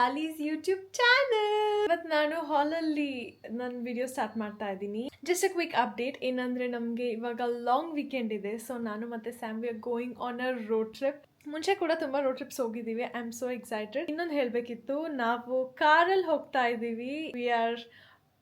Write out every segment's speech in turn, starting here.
All is YouTube channel. ಇವತ್ತು ನಾನು ಹಾಲಲ್ಲಿ ನನ್ನ ವಿಡಿಯೋ ಸ್ಟಾರ್ಟ್ ಮಾಡ್ತಾ ಇದ್ದೀನಿ. ಜಸ್ಟ್ ಅ ಕ್ವಿಕ್ ಅಪ್ಡೇಟ್ ಏನಂದ್ರೆ ನಮಗೆ ಇವಾಗ ಲಾಂಗ್ ವೀಕೆಂಡ್ ಇದೆ. ಸೊ ನಾನು ಮತ್ತೆ Sam we are going on a road trip. ಮುಂಚೆ ಕೂಡ ತುಂಬಾ ರೋಡ್ ಟ್ರಿಪ್ಸ್ ಹೋಗಿದ್ದೀವಿ. I am so excited. ಇನ್ನೊಂದು ಹೇಳಬೇಕಿತ್ತು, ನಾವು ಕಾರಲ್ಲಿ ಹೋಗ್ತಾ ಇದ್ದೀವಿ. We are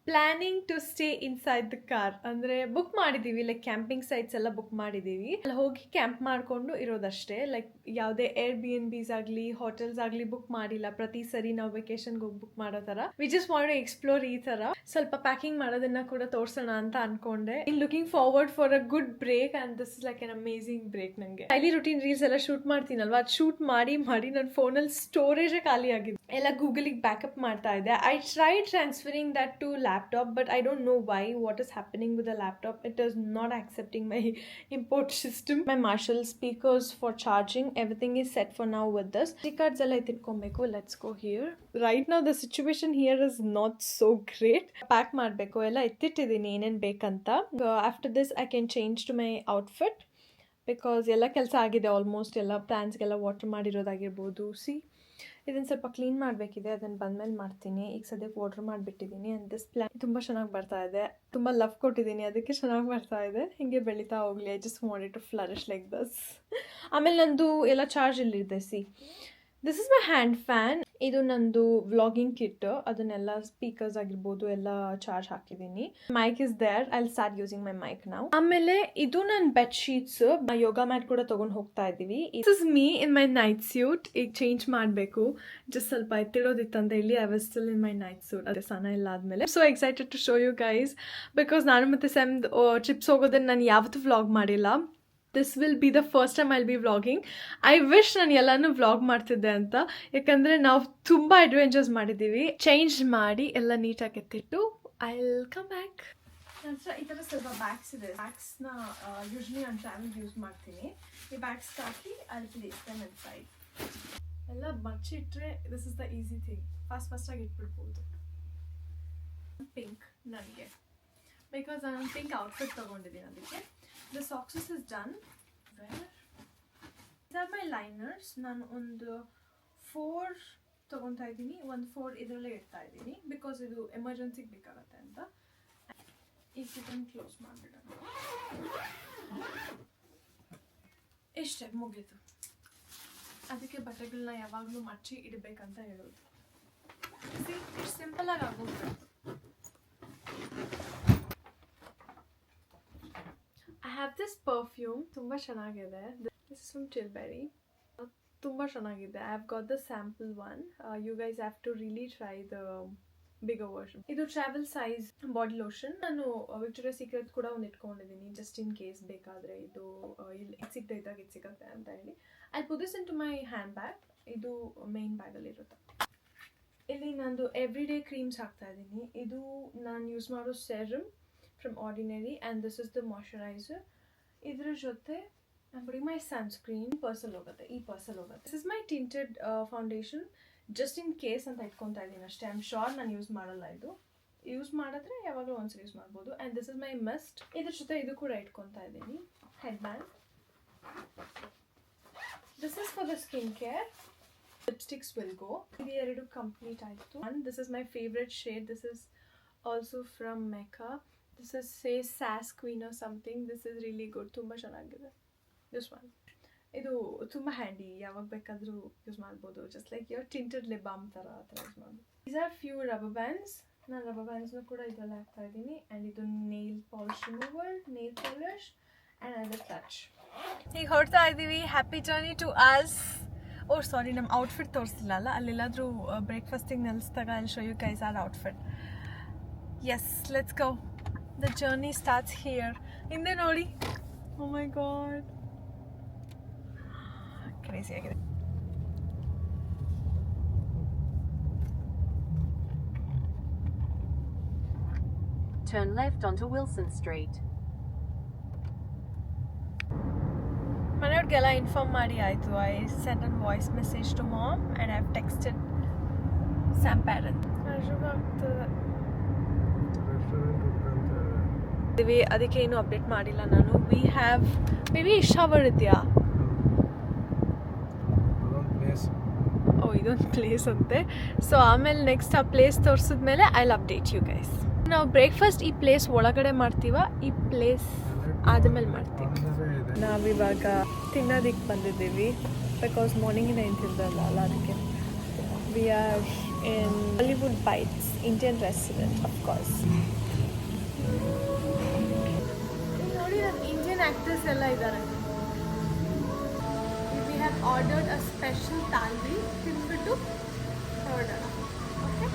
planning to stay inside the car. ಅಂದ್ರೆ ಬುಕ್ ಮಾಡಿದೀವಿ, ಲೈಕ್ ಕ್ಯಾಂಪಿಂಗ್ ಸೈಟ್ಸ್ ಎಲ್ಲ ಬುಕ್ ಮಾಡಿದೀವಿ. ಅಲ್ಲಿ ಹೋಗಿ ಕ್ಯಾಂಪ್ ಮಾಡ್ಕೊಂಡು ಇರೋದಷ್ಟೇ. ಲೈಕ್ ಯಾವುದೇ ಏರ್ ಬಿ ಎನ್ ಬಿಸ್ ಆಗಲಿ ಹೋಟೆಲ್ಸ್ ಆಗಲಿ ಬುಕ್ ಮಾಡಿಲ್ಲ. ಪ್ರತಿ ಸರಿ ನಾವು ವೆಕೇಶನ್ಗೆ ಹೋಗಿ ಬುಕ್ ಮಾಡೋ ತರ we just want to explore. ಈ ತರ ಸ್ವಲ್ಪ ಪ್ಯಾಕಿಂಗ್ ಮಾಡೋದನ್ನ ಕೂಡ ತೋರ್ಸೋಣ ಅಂತ ಅನ್ಕೊಂಡೆ. In looking forward for a good break and this is like an amazing break. ನಂಗೆ ಡೈಲಿ ರುಟೀನ್ ರೀಲ್ಸ್ ಎಲ್ಲ ಶೂಟ್ ಮಾಡ್ತೀನಲ್ವಾ, ಅದು ಶೂಟ್ ಮಾಡಿ ನನ್ನ ಫೋನಲ್ಲಿ ಸ್ಟೋರೇಜ್ ಖಾಲಿ ಆಗಿದೆ. ಎಲ್ಲ ಗೂಗಲಿಗೆ ಬ್ಯಾಕಪ್ ಮಾಡ್ತಾ ಇದೆ. I try transferring that to laptop, but I don't know why. What is happening with the laptop? It is not accepting my import system. My Marshall speakers for charging, everything is set for now with this. Cards alla itkonbeku. Let's go here. Right now the situation here is not so great. Pack ಮಾಡಬೇಕು, ಎಲ್ಲ ಎತ್ತಿಟ್ಟಿದ್ದೀನಿ ಏನೇನು ಬೇಕಂತ. After this I can change to my outfit because ಎಲ್ಲ ಕೆಲಸ ಆಗಿದೆ almost. ಎಲ್ಲ ಪ್ಲಾನ್ಸ್ಗೆಲ್ಲ water ಮಾಡಿರೋದಾಗಿರ್ಬೋದು. ಇದನ್ನು ಸ್ವಲ್ಪ ಕ್ಲೀನ್ ಮಾಡಬೇಕಿದೆ, ಅದನ್ನು ಬಂದಮೇಲೆ ಮಾಡ್ತೀನಿ. ಈಗ ಸದ್ಯಕ್ಕೆ ವಾಟರ್ ಮಾಡಿಬಿಟ್ಟಿದ್ದೀನಿ. ಆ್ಯಂಡ್ ದಿಸ್ ಪ್ಲಾನ್ ತುಂಬ ಚೆನ್ನಾಗಿ ಬರ್ತಾ ಇದೆ. ತುಂಬ ಲವ್ ಕೊಟ್ಟಿದ್ದೀನಿ, ಅದಕ್ಕೆ ಚೆನ್ನಾಗಿ ಬರ್ತಾ ಇದೆ. ಹೀಗೆ ಬೆಳೀತಾ ಹೋಗಲಿ. I just wanted to flourish like this. ಆಮೇಲೆ ನಂದು ಎಲ್ಲ ಚಾರ್ಜ್ ಇಲ್ಲಿದೆ. This is my hand fan. ಇದು ನಂದು ವ್ಲಾಗಿಂಗ್ ಕಿಟ್. ಅದನ್ನೆಲ್ಲ ಸ್ಪೀಕರ್ಸ್ ಆಗಿರ್ಬೋದು ಎಲ್ಲ ಚಾರ್ಜ್ ಹಾಕಿದ್ದೀನಿ. Mic is there. I will start using my mic ನಾವು. ಆಮೇಲೆ ಇದು ನನ್ನ ಬೆಡ್ ಶೀಟ್ಸ್. ಯೋಗ ಮ್ಯಾಟ್ ಕೂಡ ತಗೊಂಡು ಹೋಗ್ತಾ ಇದ್ದೀವಿ. This is me in my night suit. ಈಗ ಚೇಂಜ್ ಮಾಡಬೇಕು, ಜಸ್ಟ್ ಸ್ವಲ್ಪ ಎತ್ತಿಡೋದಿತ್ತು ಅಂತ ಹೇಳಿ I was still in my night suit. ಅದೇ ಸ್ನಾನ ಇಲ್ಲ ಆದಮೇಲೆ. So excited to show you guys because ನಾನು ಮತ್ತೆ ಸ್ಯಾಮ್ ಟ್ರಿಪ್ಸ್ ಹೋಗೋದನ್ನು ನಾನು ಯಾವತ್ತೂ ವ್ಲಾಗ್ ಮಾಡಿಲ್ಲ. This will be the first time I will be vlogging. I wish ನಾನು ಎಲ್ಲನೂ ವ್ಲಾಗ್ ಮಾಡ್ತಿದ್ದೆ ಅಂತ, ಯಾಕಂದರೆ ನಾವು ತುಂಬ ಅಡ್ವೆಂಚರ್ಸ್ ಮಾಡಿದ್ದೀವಿ. ಚೇಂಜ್ ಮಾಡಿ ಎಲ್ಲ ನೀಟಾಗಿ ಎತ್ತಿಟ್ಟು ಐ ವಿಲ್ ಕಮ್ ಬ್ಯಾಕ್. ನಂತರ ಈ ಥರ ಸ್ವಲ್ಪ ಬ್ಯಾಗ್ಸ್ ಇದೆ. ಬ್ಯಾಗ್ಸ್ನ ಯೂಶ್ವಲಿ ನಾನು ಟ್ರಾವೆಲ್ ಯೂಸ್ ಮಾಡ್ತೀನಿ. ಈ ಬ್ಯಾಗ್ಸ್ ಹಾಕಿ ಅಲ್ಲಿ ಪ್ಲೇಸ್ ದೆಮ್ ಇನ್ಸೈಡ್. ಎಲ್ಲ ಮಚ್ಚಿಟ್ರೆ this is the easy thing. ಫಾಸ್ಟಾಗಿ ಇಟ್ಬಿಡ್ಬೋದು. ಪಿಂಕ್ ನನಗೆ ಬಿಕಾಸ್ ನಾನು ಪಿಂಕ್ ಔಟ್ಫಿಟ್ ತೊಗೊಂಡಿದ್ದೀನಿ. ಅದಕ್ಕೆ the socks is done. Where? These are my liners. ನಾನು ಒಂದು 4 ತೊಗೊತಾ ಇದ್ದೀನಿ. ಒಂದು 4 ಇದರಲ್ಲೇ ಇಡ್ತಾ ಇದ್ದೀನಿ ಬಿಕಾಸ್ ಇದು ಎಮರ್ಜೆನ್ಸಿಗೆ ಬೇಕಾಗತ್ತೆ ಅಂತ. ಈಗ ಇದನ್ನು ಕ್ಲೋಸ್ ಮಾಡಿಬಿಡೋಣ. ಇಷ್ಟೇ ಮುಗೀತು. ಅದಕ್ಕೆ ಬಟ್ಟೆಗಳನ್ನ ಯಾವಾಗಲೂ ಮಚ್ಚಿ ಇಡಬೇಕಂತ ಹೇಳೋದು. ಇಷ್ಟು ಸಿಂಪಲಾಗಿ ಆಗೋಗ್ಬಿಡ್ತು. I have this perfume. ತುಂಬಾ ಚೆನ್ನಾಗಿದೆ. This is from Tilbury. ತುಂಬಾ ಚೆನ್ನಾಗಿದೆ. I have got the sample one. You guys have to really try the bigger version. ಇದು travel size body lotion. ನಾನು ವಿಕ್ಟೋರಿಯಾ ಸೀಕ್ರೆಟ್ ಕೂಡ ಒಂದು ಇಟ್ಕೊಂಡಿದ್ದೀನಿ ಜಸ್ಟ್ ಇನ್ ಕೇಸ್ ಬೇಕಾದರೆ. ಇದು ಇಲ್ಲಿ ಸಿಗ್ತಾ ಇದ್ದಾಗ ಇದು ಸಿಗುತ್ತೆ ಅಂತ ಹೇಳಿ. I put this into my hand bag. ಇದು ಮೇನ್ ಬ್ಯಾಗಲ್ಲಿ ಇರುತ್ತೆ. ಇಲ್ಲಿ ನಂದು ಎವ್ರಿ ಡೇ ಕ್ರೀಮ್ಸ್ ಹಾಕ್ತಾ ಇದ್ದೀನಿ. ಇದು ನಾನು ಯೂಸ್ ಮಾಡೋ serum from Ordinary and this is the moisturizer. ಇದರ ಜೊತೆ I'm putting my sunscreen. Parcel ಹೋಗುತ್ತೆ, ಈ ಪರ್ಸಲ್ ಹೋಗುತ್ತೆ. This is my tinted foundation just in case ಅಂತ ಇಟ್ಕೊತಾ ಇದ್ದೀನಿ ಅಷ್ಟೇ. I'm sure ನಾನು ಯೂಸ್ ಮಾಡಲ್ಲ. ಇದು ಯೂಸ್ ಮಾಡಿದ್ರೆ ಯಾವಾಗಲೂ ಒಂದ್ಸಲ ಯೂಸ್ ಮಾಡ್ಬೋದು. and this is my mist. ಇದ್ರ ಜೊತೆ ಇದು ಕೂಡ ಇಟ್ಕೊತಾ ಇದ್ದೀನಿ. Head band. This is for the skin care. Lipsticks will go. ಇದು ಎರಡು ಕಂಪ್ಲೀಟ್ ಆಯಿತು. and this is my favorite shade. This is also from Mecca. This is say Sass Queen or something. This is really good. ತುಂಬಾ ಚೆನ್ನಾಗಿದೆ. This one. ಇದು ತುಂಬ handy, ಯಾವಾಗ ಬೇಕಾದರೂ use ಮಾಡ್ಬೋದು. Just like your tinted lip balm ಥರ use ಮಾಡ್ಬೋದು. These are few rubber bands. ನಾನು ರಬ್ಬರ್ ಬ್ಯಾಂಡ್ಸ್ನ ಕೂಡ ಇದೆಲ್ಲ ಹಾಕ್ತಾ ಇದ್ದೀನಿ. ಆ್ಯಂಡ್ ಇದು nail polish remover, nail polish and other touch. ಈಗ ಹೊರಡ್ತಾ ಇದ್ದೀವಿ. Happy journey to us. Oh sorry, ನಮ್ಮ ಔಟ್ಫಿಟ್ ತೋರಿಸಿಲ್ಲ ಅಲ್ಲ. ಅಲ್ಲೆಲ್ಲಾದರೂ ಬ್ರೇಕ್ಫಾಸ್ಟಿಗೆ ನಿಲ್ಲಿಸಿದಾಗ I will show you guys our outfit. Yes, let's go. The journey starts here. ಹಿಂದೆ ನೋಡಿ. Oh my god. Crazy ಆಗಿದೆ. Turn left onto Wilson Street. ಮನೆಯವ್ರಿಗೆಲ್ಲ ಇನ್ಫಾರ್ಮ್ ಮಾಡಿ ಆಯಿತು. I sent a voice message to mom and I've texted Sam parent. ಅದಕ್ಕೆ ಏನು update ಮಾಡಿಲ್ಲ ನಾನು. We have maybe shower ಇದೆಯಾ? ಓ ಇದೊಂದು ಪ್ಲೇಸ್ ಅಂತೆ. ಸೊ ಆಮೇಲೆ ನೆಕ್ಸ್ಟ್ ಆ ಪ್ಲೇಸ್ ತೋರಿಸಿದ್ಮೇಲೆ I will update you guys. ನಾವು ಬ್ರೇಕ್ಫಾಸ್ಟ್ ಈ ಪ್ಲೇಸ್ ಒಳಗಡೆ ಮಾಡ್ತೀವ, ಈ ಪ್ಲೇಸ್ ಆದಮೇಲೆ ಮಾಡ್ತೀವಿ. ನಾವಿವಾಗ ತಿನ್ನೋದಕ್ಕೆ ಬಂದಿದ್ದೀವಿ ಬಿಕಾಸ್ ಮಾರ್ನಿಂಗಿನ ಏನು ತಿಂದಲ್ಲ ಅಲ್ಲ, ಅದಕ್ಕೆ we are in Bollywood Bites Indian restaurant of course. ನೋಡಿ ಇಂಡಿಯನ್ ಆ್ಯಕ್ಟರ್ಸ್ ಎಲ್ಲ ಇದ್ದಾರೆ. We have ordered a special ತಾಂಡಿ, ತಿಂದ್ಬಿಟ್ಟು ಹೊರಡೋಣ. Okay,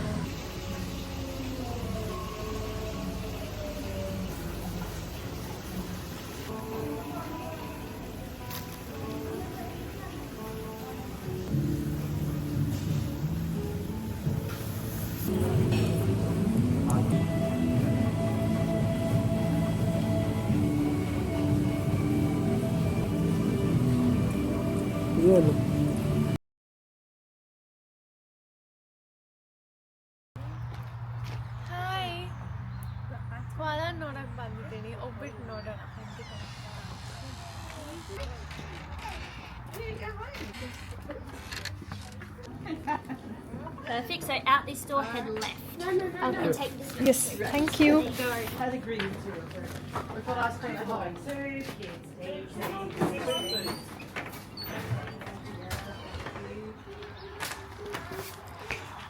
hi. ಹೊಲ ನೋಡಕ್ಕೆ ಬಂದಿದ್ದೀನಿ, ಒಬ್ಬಿಟ್ಟು ನೋಡೋಣ. Perfect. So out this door, head left. And take this. Yes, thank you.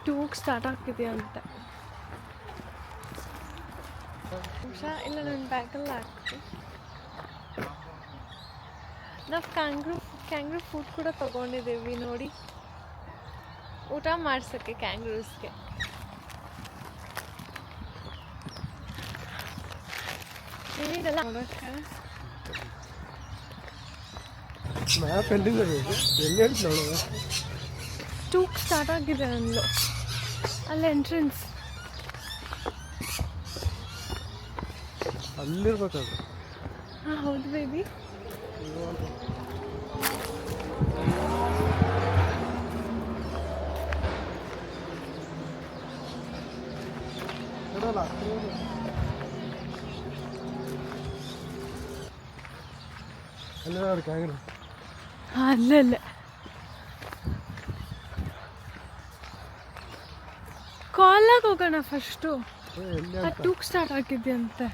Took start ಆಗ್ತಿದೆ ಅಂತ. ಉಷಾ ಇಲ್ಲ, ನನ್ನ ಬ್ಯಾಗಲ್ಲಿ ಹಾಕ್ತೀನಿ. ನಾವು ಕ್ಯಾಂಗ್ರೂ ಫುಡ್ ಕೂಡ ತಗೊಂಡಿದ್ದೀವಿ ನೋಡಿ, ಊಟ ಮಾಡ್ಸೋಕ್ಕೆ ಕ್ಯಾಂಗ್ರೂಸ್ಗೆ. ಏನಿದೆಲ್ಲ ನೋಡೋಕ್ಕೆ ಟೂಕ್ ಸ್ಟಾರ್ಟ್ ಆಗಿದೆ ಅಂದ್ಲು, ಅಲ್ಲಿ ಎಂಟ್ರೆನ್ಸ್ ಅಲ್ಲಿರ್ಬೇಕದು. ಹಾಂ ಹೌದು ಬೇಬಿ. ಅಲ್ಲಲ್ಲ ಕಾಲಾಗ ಹೋಗೋಣ ಫಸ್ಟು. ಟೂಕ್ ಸ್ಟಾರ್ಟ್ ಆಗಿದ್ದೆ ಅಂತೆ.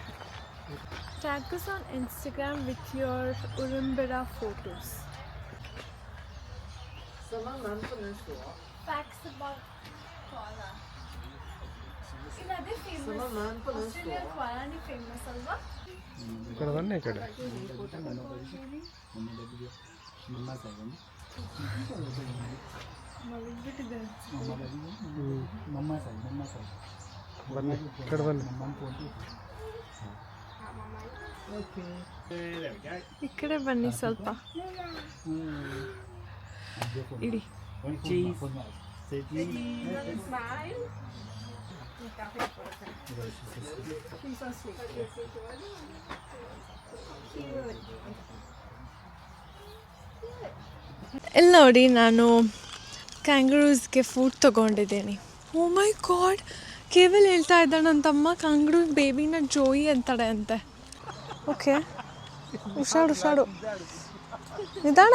Tag us on Instagram with your Urimbira photos. Facts about koala. Is famous? Australia koala ni famous alva? ఇక్కడ వన్నే ఇక్కడ ಮಲಗಿಬಿಟ್ಟಿದೆ. ಬನ್ನಿ ఇక్కడ ಬನ್ನಿ. ಈ ಕಡೆ ಬನ್ನಿ ಸ್ವಲ್ಪ ಇಡಿ. ಇಲ್ಲಿ ನೋಡಿ, ನಾನು ಕ್ಯಾಂಗ್ರೂಸ್ಗೆ ಫುಡ್ ತೊಗೊಂಡಿದ್ದೀನಿ. ಓ ಮೈ ಗಾಡ್, ಕೇವಲ್ ಹೇಳ್ತಾ ಇದ್ದ ನನ್ನ ತಮ್ಮ ಕ್ಯಾಂಗ್ರೂಸ್ ಬೇಬಿನ ಜೋಯಿ ಅಂತಾಳೆ ಅಂತೆ. ಓಕೆ, ಹುಷಾರು ನಿಧಾನ.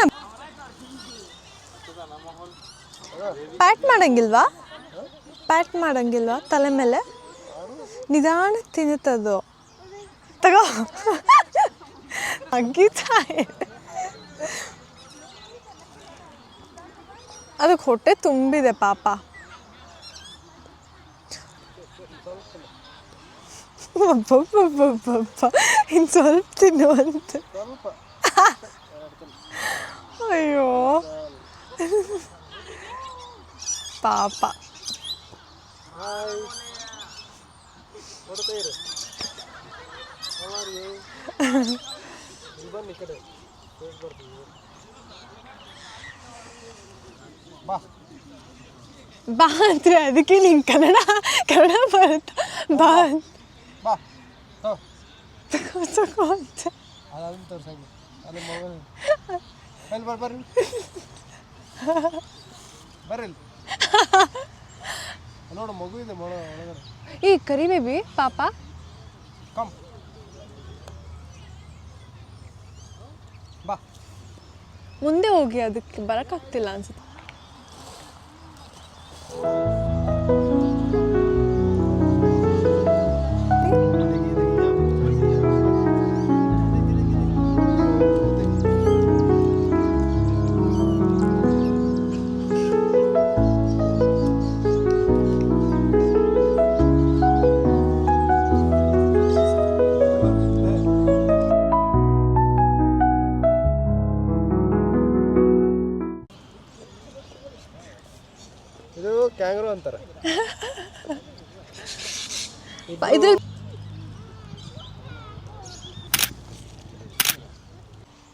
ಪ್ಯಾಟ್ ಮಾಡಂಗಿಲ್ವಾ ತಲೆ ಮೇಲೆ? ನಿಧಾನ ತಿನ್ನುತ್ತದು. ತಗೋ ಅಗ್ಗಿತಾ ಅದಕ್ಕೆ ಹೊಟ್ಟೆ ತುಂಬಿದೆ ಪಾಪ. ಇನ್ನು ಸ್ವಲ್ಪ ತಿನ್ನುವಂತೆ. ಅಯ್ಯೋ ಪಾಪ. ಬಾ ಅಂದ್ರೆ ಅದಕ್ಕೆ ನಿಂಗೆ ಕನ್ನಡ ಬರುತ್ತಾ? ಬಾ ತಗೋ ಅಂತ ನೋಡು ಮಗು ಇದೆ ಈ ಕರಿ ಬೇಬಿ ಪಾಪ. ಬಾ ಮುಂದೆ ಹೋಗಿ, ಅದಕ್ಕೆ ಬರೋಕ್ಕಾಗ್ತಿಲ್ಲ ಅನ್ಸುತ್ತೆ. ಇದು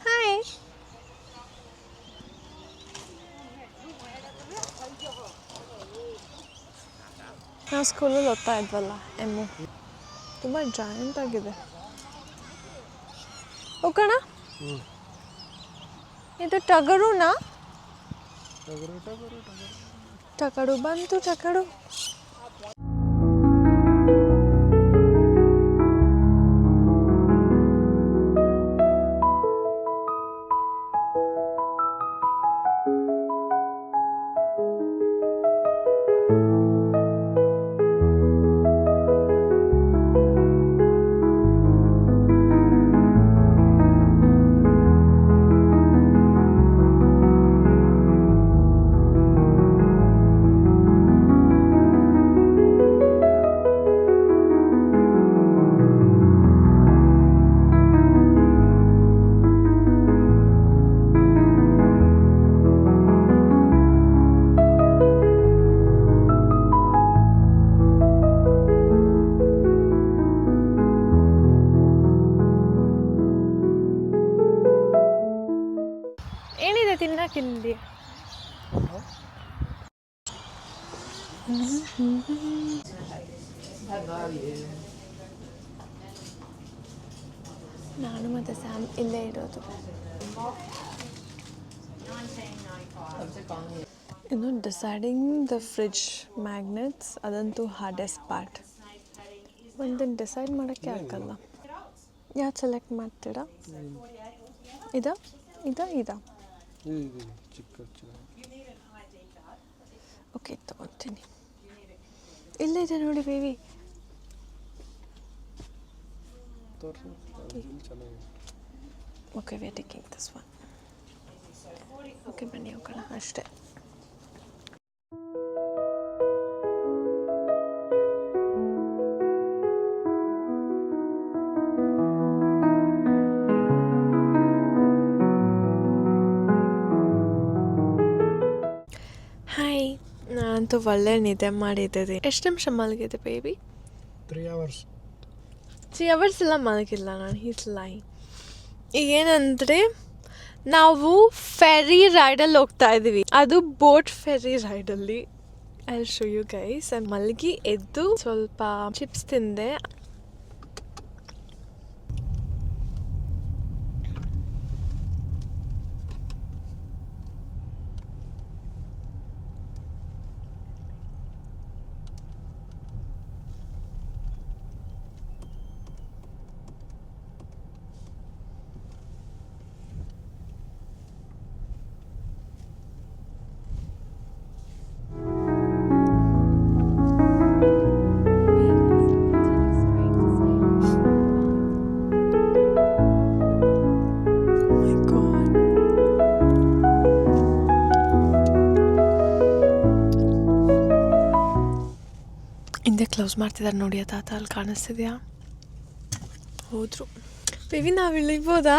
ಹಾಯ್. ನಾವು ಸ್ಕೂಲಲ್ಲಿ ಓದ್ತಾ ಇದ್ವಲ್ಲ ಎಮ್ಮು ತುಂಬ ಜಾಯಿಂಟ್ ಆಗಿದೆ. ಓಕಣ ಇದು ಟಗರುನಾ? ಟಗರು ಬಂತು ಟಗರು. ಏನಿದೆ ತಿನ್ನಕ್ಕಿಲ್ಲಿ? ನಾನು ಮತ್ತು ಸ್ಯಾಮ್ ಇಲ್ಲೇ ಇರೋದು. ಇನ್ನು ಡಿಸೈಡಿಂಗ್ ದ ಫ್ರಿಡ್ಜ್ ಮ್ಯಾಗ್ನೆಟ್ಸ್ ಅದಂತೂ ಹಾರ್ಡೆಸ್ಟ್ ಪಾರ್ಟ್. ಒಂದನ್ನು ಡಿಸೈಡ್ ಮಾಡೋಕ್ಕೆ ಆಗಲ್ಲ. ಯಾವ್ದು ಸೆಲೆಕ್ಟ್ ಮಾಡ್ತೀರಾ? ಇದಾ ಇದಾ ಇದಾ? ಓಕೆ ತಗೊಳ್ತೀನಿ. ಇಲ್ಲಿದೆ ನೋಡಿ baby. Okay we are taking this one. Okay ಬನ್ನಿ ಹೋಗೋಣ ಅಷ್ಟೇ. ಹಾಯ್, ನಾನಂತೂ ಒಳ್ಳೆ ನಿದ್ದೆ ಮಾಡಿದ್ದೆ. ಎಷ್ಟು ನಿಮಿಷ ಮಲಗಿದೆ ಬೇಬಿ? 3 hours. 3 hours ಎಲ್ಲ ಮಲಗಿಲ್ಲ ನಾನು. He's lying. ಈಗೇನಂದರೆ ನಾವು ಫೆರಿ ರೈಡಲ್ಲಿ ಹೋಗ್ತಾ ಇದ್ದೀವಿ. ಅದು ಬೋಟ್ ಫೆರಿ ರೈಡಲ್ಲಿ. I will show you guys. ಮಲಗಿ ಎದ್ದು ಸ್ವಲ್ಪ ಚಿಪ್ಸ್ ತಿಂದೆ. ಹಿಂದೆ ಕ್ಲೋಸ್ ಮಾಡ್ತಿದ್ದಾರೆ ನೋಡಿ. ಆ ತಾತ ಅಲ್ಲಿ ಕಾಣಿಸ್ತಿದ್ಯಾ? ಹೋದ್ರು. ಬೇಬಿ ನಾವು ಇಳಿಬೋದಾ?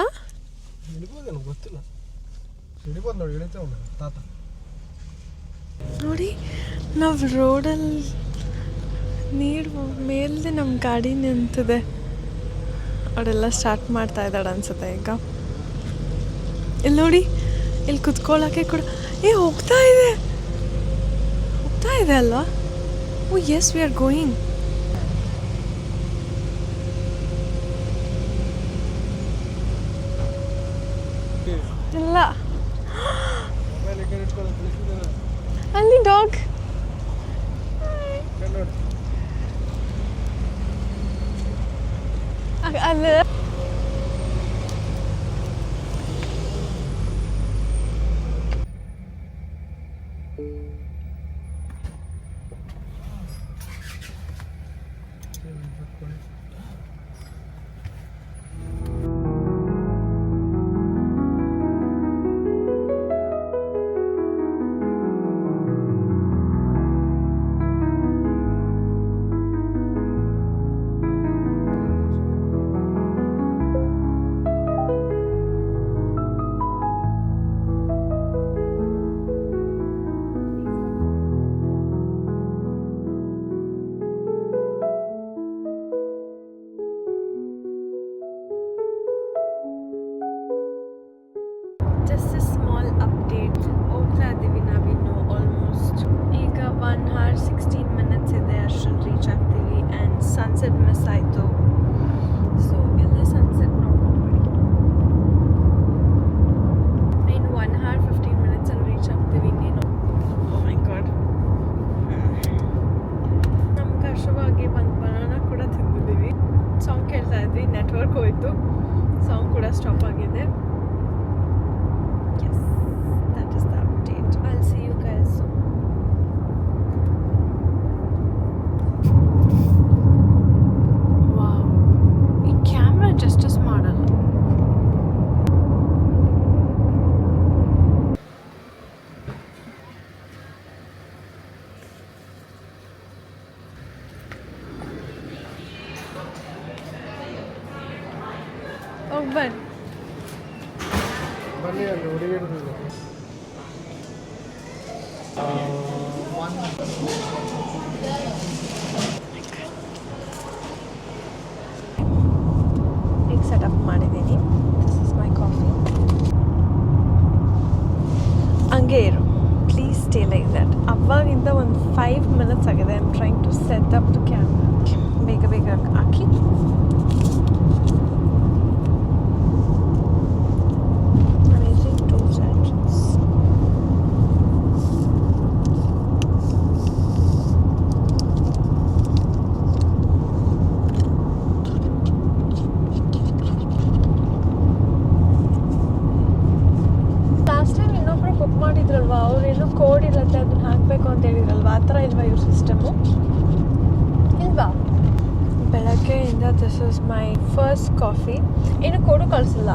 ಇಳಿಬೋದೇನು ಗೊತ್ತಿಲ್ಲ. ಇಳಿಬೋದು ನೋಡಿ, ಇಳಿತೇವೆ ತಾತ. ನೋಡಿ ನಾವು ರೋಡಲ್ಲಿ ನೀರು ಮೇಲ್ದೆ ನಮ್ಮ ಗಾಡಿ ನಿಂತಿದೆ. ಅವರೆಲ್ಲ ಸ್ಟಾರ್ಟ್ ಮಾಡ್ತಾ ಇದ್ದಾಳೆ ಅನ್ಸುತ್ತೆ ಈಗ. ಇಲ್ಲಿ ನೋಡಿ, ಇಲ್ಲಿ ಕುತ್ಕೊಳ್ಳೋಕ್ಕೆ ಕೂಡ ಹೋಗ್ತಾ ಇದೆ ಅಲ್ವಾ? ಓ ಯೆಸ್, ವಿ ಆರ್ ಗೋಯಿಂಗ್. ಇಲ್ಲ ಅಲ್ಲಿ ಡಾಗ್ ಅಲ್ಲ. Just A small update. ಹೋಗ್ತಾ ಇದ್ದೀವಿ ನಾವಿನ್ನು ಆಲ್ಮೋಸ್ಟ್. ಈಗ 1 hour 16 minutes ಇದೆ, ಅಷ್ಟರಲ್ಲಿ ರೀಚ್ ಆಗ್ತೀವಿ. ಆ್ಯಂಡ್ ಸನ್ಸೆಟ್ ಮಿಸ್ ಆಯಿತು, ಸೊ ಎಲ್ಲ ಸನ್ಸೆಟ್ ನೋಡ್ಕೊಂಡ್ಬಿಡಿ. ಇನ್ನು 1 hour 15 minutes ಅಲ್ಲಿ ರೀಚ್ ಆಗ್ತೀವಿ ಇನ್ನೇನು. ಓ ಮೈ ಗಾಡ್, ನಮ್ಗೆ ಅಷ್ಟವಾಗಿ ಒಂದು ಬನಾನ ಕೂಡ ತಿಂದಿದ್ದೀವಿ. ಸಾಂಗ್ ಕೇಳ್ತಾ ಇದ್ವಿ, ನೆಟ್ವರ್ಕ್ ಹೋಯಿತು, ಸಾಂಗ್ ಕೂಡ ಸ್ಟಾಪ್ ಆಗಿದೆ. Yes, that is the update. I'll see you guys soon. Wow, ಈ ಕ್ಯಾಮ್ರಾ ಜಸ್ಟಿಸ್ ಮಾಡಲ್ಲ. ಹೋಗಿ ಬನ್ನಿ. ಬನ್ನಿ ಅಲ್ಲಿ ಹುಡುಗಿರು ಈಗ ಸೆಟಪ್ ಮಾಡಿದ್ದೀನಿ. This is my coffee. ಹಂಗೆ ಇರು, ಪ್ಲೀಸ್ ಸ್ಟೇ ಲೈಕ್ ದ್ಯಾಟ್. ಅವಾಗಿಂದ ಒಂದು 5 minutes ಆಗಿದೆ. I am trying to set up the camera. ಬೇಗ ಬೇಗ ಹಾಕಿ. Amazing tools and tricks. Last time ಇನ್ನೊಬ್ರು ಬುಕ್ ಮಾಡಿದ್ರಲ್ವಾ, ಅವ್ರೇನು ಕೋಡ್ ಇರುತ್ತೆ ಅದನ್ನ ಹಾಕಬೇಕು ಅಂತ ಹೇಳಿದ್ರಲ್ವಾ, ಆ ಥರ ಇಲ್ವಾ ಇವ್ರ ಸಿಸ್ಟಮು? ಇಲ್ವಾ? ಬೆಳಗ್ಗೆಯಿಂದ this is my first coffee. ಏನು ಕೋಡು ಕಳಿಸಿಲ್ಲ.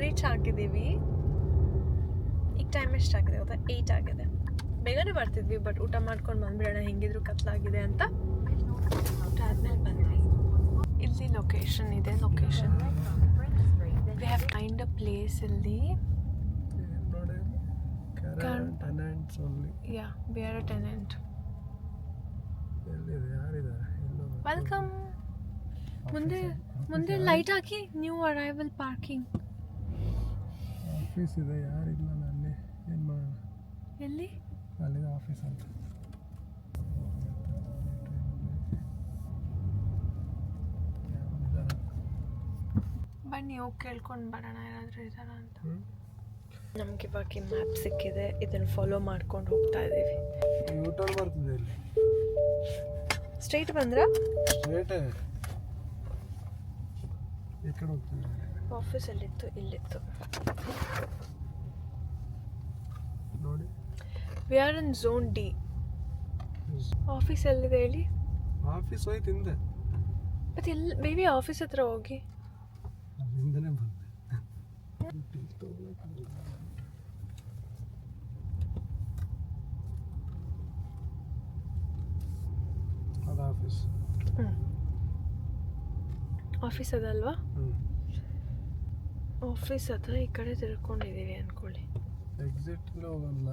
ರೀಚ್ ಆಗಿದ್ದೀವಿ. ಈಗ ಟೈಮ್ ಎಷ್ಟಾಗಿದೆ ಗೊತ್ತಾ? 8 ಆಗಿದೆ. ಬೇಗನೆ ಬರ್ತಿದ್ವಿ, ಬಟ್ ಊಟ ಮಾಡ್ಕೊಂಡು ಬಂದ್ಬಿಡೋಣ, ಹೆಂಗಿದ್ರು ಕತ್ಲಾಗಿದೆ ಅಂತ. ಊಟ ಆದ್ಮೇಲೆ ಬಂದ್ವಿ. ಇಲ್ಲಿ ಲೊಕೇಶನ್ ಇದೆ. Location we have find a place. ಇಲ್ಲಿ ನೋಡಿ, tenants only. Yeah, we are a tenant. ಎಲ್ಲಿದೆ, ಯಾರಿದ್ದಾರೆ? ವೆಲ್ಕಮ್. ಮುಂದೆ ಲೈಟ್ ಹಾಕಿ. New arrival parking. ಆಫೀಸ್ ಇದೆ, ಯಾರಿಲ್ಲ ಅಲ್ಲಿ. ಏನು ಮಾಡೋಣ? ಎಲ್ಲಿ? ಅಲ್ಲಿದೆ ಆಫೀಸ್ ಅಂತ. ಬನ್ನಿ ಹೋಗಿ ಕೇಳ್ಕೊಂಡು ಬರೋಣ ಯಾರಾದರೂ ಇದ್ದಾರ ಅಂತ. ನಮ್ಗೆ ಇವಾಗ ಮ್ಯಾಪ್ ಸಿಕ್ಕಿದೆ, ಇದನ್ನು ಫಾಲೋ ಮಾಡ್ಕೊಂಡು ಹೋಗ್ತಾ ಇದ್ದೀವಿ. ಯೂಟರ್ನ್ ಬರ್ತಿದೆ ಇಲ್ಲಿ. ಸ್ಟ್ರೈಟ್ ಬಂದ್ರಾ? ಸ್ಟ್ರೇಟೇ ಈ ಕಡೆ ಹೋಗ್ತಿದೆ. ಆಫೀಸಲ್ಲಿತ್ತು, ಇಲ್ಲಿತ್ತು. ನೋಡಿ, V are in zone D. Office ಎಲ್ಲಿದೆ ಹೇಳಿ? ಆಫೀಸ್ ಹೋಯ್ತು ಹಿಂದೆ. ಮತ್ತೆ ಎಲ್ಲಿ ಬೇಬಿ? ಆಫೀಸ್ ಹತ್ರ ಹೋಗಿ. ಹಿಂದೆನೇ ಬಂದೆ. ಅದು ಆಫೀಸ್. ಆಫೀಸ್ ಅದಲ್ವಾ? ಆಫೀಸ್ ಹತ್ರ ಈ ಕಡೆ ತಿರ್ಕೊಂಡಿದ್ದೀವಿ ಅಂದ್ಕೊಳ್ಳಿ. ಎಕ್ಸಿಟ್ ಹೋಗಲ್ಲ.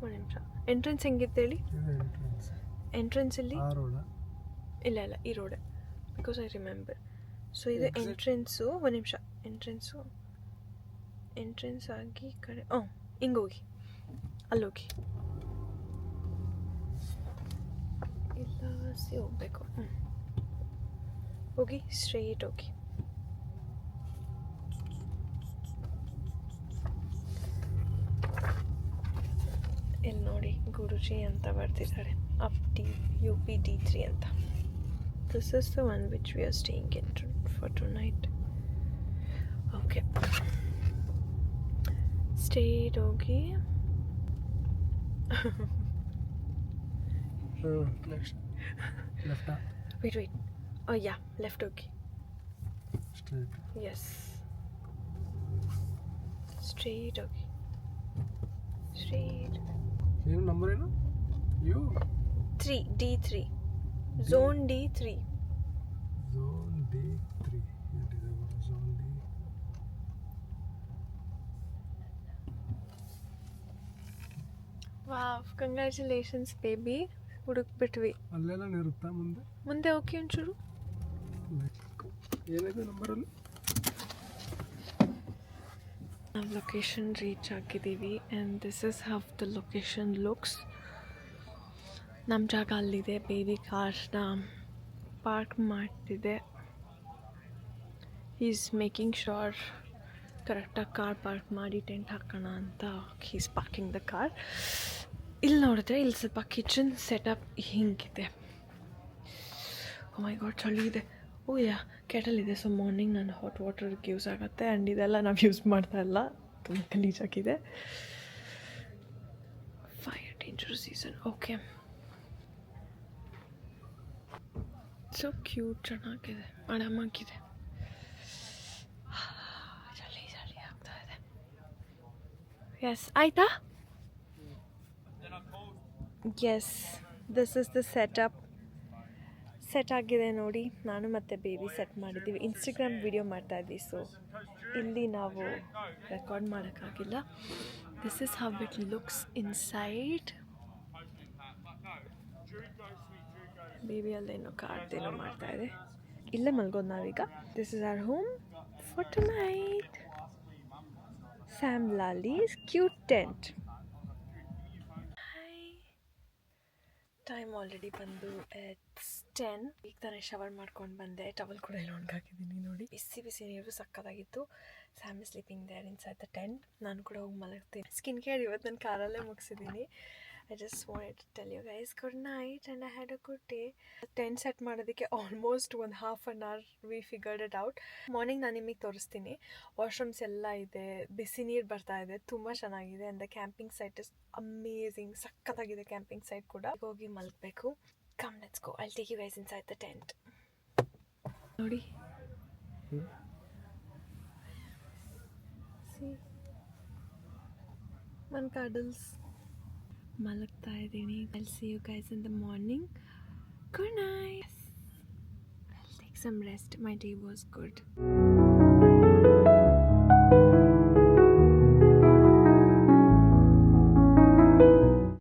ಒಂದು ನಿಮಿಷ. ಎಂಟ್ರೆನ್ಸ್ ಹೆಂಗಿತ್ತು ಹೇಳಿ? ಎಂಟ್ರೆನ್ಸ್ ಇಲ್ಲಿ ಇಲ್ಲ, ಈ ರೋಡೆ, ಬಿಕಾಸ್ ಐ ರಿಮೆಂಬರ್. ಸೊ ಇದು ಎಂಟ್ರೆನ್ಸು. ಒಂದು ನಿಮಿಷ. ಎಂಟ್ರೆನ್ಸ್ ಆಗಿ ಈ ಕಡೆ ಹಿಂಗೋಗಿ, ಅಲ್ಲೋಗಿ, ಇಲ್ಲ ಹೋಗ್ಬೇಕು. ಹೋಗಿ ಸ್ಟ್ರೈಟ್ ಹೋಗಿ. ಇಲ್ಲಿ ನೋಡಿ, ಗುರುಜಿ ಅಂತ ಬರ್ತಿದ್ದಾರೆ. ಅಪ್ UP D3 ಅಂತ. This is the one which we are staying in for tonight. Okay. Straight ಹೋಗಿ. Next. Left. Wait. Oh yeah, left ಹೋಗಿ. Straight. Yes. Straight ಹೋಗಿ. Straight. ಏನು ನಂಬರ್ ಏನು? D3. Zone D3. Wow, congratulations baby. ಹುಡುಕ್ಬಿಟ್ವಿ. ಅಲ್ಲೆಲ್ಲ ಇರುತ್ತಾ ಮುಂದೆ? ಮುಂದೆ ಓಕೆ ಒಂಚೂರು. ಏನಿದೆ ನಂಬರಲ್ಲಿ? ನಾವು ಲೊಕೇಶನ್ ರೀಚ್ ಆಗಿದ್ದೀವಿ and this is how the location looks. ನಮ್ಮ ಜಾಗ ಅಲ್ಲಿದೆ. ಬೇಬಿ ಕಾರ್ನ ಪಾರ್ಕ್ ಮಾಡ್ತಿದೆ. ಈಸ್ ಮೇಕಿಂಗ್ ಶೋರ್ ಕರೆಕ್ಟಾಗಿ ಕಾರ್ ಪಾರ್ಕ್ ಮಾಡಿ ಟೆಂಟ್ ಹಾಕೋಣ ಅಂತ ಈಸ್ ಪಾರ್ಕಿಂಗ್ ದ ಕಾರ್. ಇಲ್ಲಿ ನೋಡಿದ್ರೆ ಇಲ್ಲಿ ಸ್ವಲ್ಪ ಕಿಚನ್ ಸೆಟಪ್ ಹಿಂಗಿದೆ. ಓ ಮೈ ಗಾಡ್, ಚಳಿ ಇದೆ. ಓ ಯಾ, ಕೆಟಲ್ ಇದೆ. ಸೊ ಮಾರ್ನಿಂಗ್ ನಾನು ಹಾಟ್ ವಾಟರ್ಗೆ ಯೂಸ್ ಆಗುತ್ತೆ. ಆ್ಯಂಡ್ ಇದೆಲ್ಲ ನಾವು ಯೂಸ್ ಮಾಡ್ತಾ ಇಲ್ಲ, ತುಂಬ ಗಲೀಜಾಗಿದೆ. Fire danger season. Okay, so cute, ಚೆನ್ನಾಗಿದೆ, ಆರಾಮಾಗಿದೆ. ಚಳಿ ಚಳಿ ಆಗ್ತಾ ಇದೆ. ಎಸ್, ಆಯಿತಾ? Yes, this is the setup. Set ಆಗಿದೆ ನೋಡಿ. ನಾನು ಮತ್ತು ಬೇಬಿ ಸೆಟ್ ಮಾಡಿದ್ದೀವಿ. ಇನ್ಸ್ಟಾಗ್ರಾಮ್ ವಿಡಿಯೋ ಮಾಡ್ತಾಯಿದ್ವಿ, ಸೊ ಇಲ್ಲಿ ನಾವು ರೆಕಾರ್ಡ್ ಮಾಡೋಕ್ಕಾಗಿಲ್ಲ. This is how it looks inside. Baby ಅಲ್ಲೇನೋ ಕಾರ್ದೇನೋ ಮಾಡ್ತಾಯಿದೆ. ಇಲ್ಲೇ ಮಲ್ಗೋದು ನಾವೀಗ. This is our home for tonight. Sam Lalli's cute tent. Time already ಬಂದು ಇಟ್ಸ್ 10. ಈಗ ತಾನೇ ಶವರ್ ಮಾಡ್ಕೊಂಡು ಬಂದೆ. ಟವಲ್ ಕೂಡ ಇಲ್ಲಿ ಒಣಗಾಕಿದ್ದೀನಿ ನೋಡಿ. ಬಿಸಿ ಬಿಸಿ ನೀರು ಸಕ್ಕತ್ತಾಗಿತ್ತು. Sam is sleeping there inside the tent. ನಾನು ಕೂಡ ಹೋಗಿ ಮಲಗ್ತೀನಿ. ಸ್ಕಿನ್ ಕೇರ್ ಇವತ್ತು ನಾನು ಕಾರಲ್ಲೇ ಮುಗಿಸಿದ್ದೀನಿ. I just wanted to tell you guys good night and I had a good day. Tent set ಮಾಡೋದಕ್ಕೆ ಆಲ್ಮೋಸ್ಟ್ ಒಂದು half an hour we figured it out. Morning ನಾನು ನಿಮಗೆ ತೋರಿಸ್ತೀನಿ. ವಾಶ್ರೂಮ್ಸ್ ಎಲ್ಲ ಇದೆ, ಬಿಸಿ ನೀರು ಬರ್ತಾ ಇದೆ, ತುಂಬ ಚೆನ್ನಾಗಿದೆ. And the camping site is amazing. ಸಕ್ಕತ್ತಾಗಿದೆ ಕ್ಯಾಂಪಿಂಗ್ ಸೈಟ್ ಕೂಡ. ಹೋಗಿ ಮಲಗಬೇಕು. Come let's go. I take you guys inside the tent. ನೋಡಿ, ಒನ್ ಕಡಲ್ಸ್. ಮಲಗ್ತಾ ಇದ್ದೀನಿ. I'll see you guys in the morning. Good night. I'll take some rest. My day was good.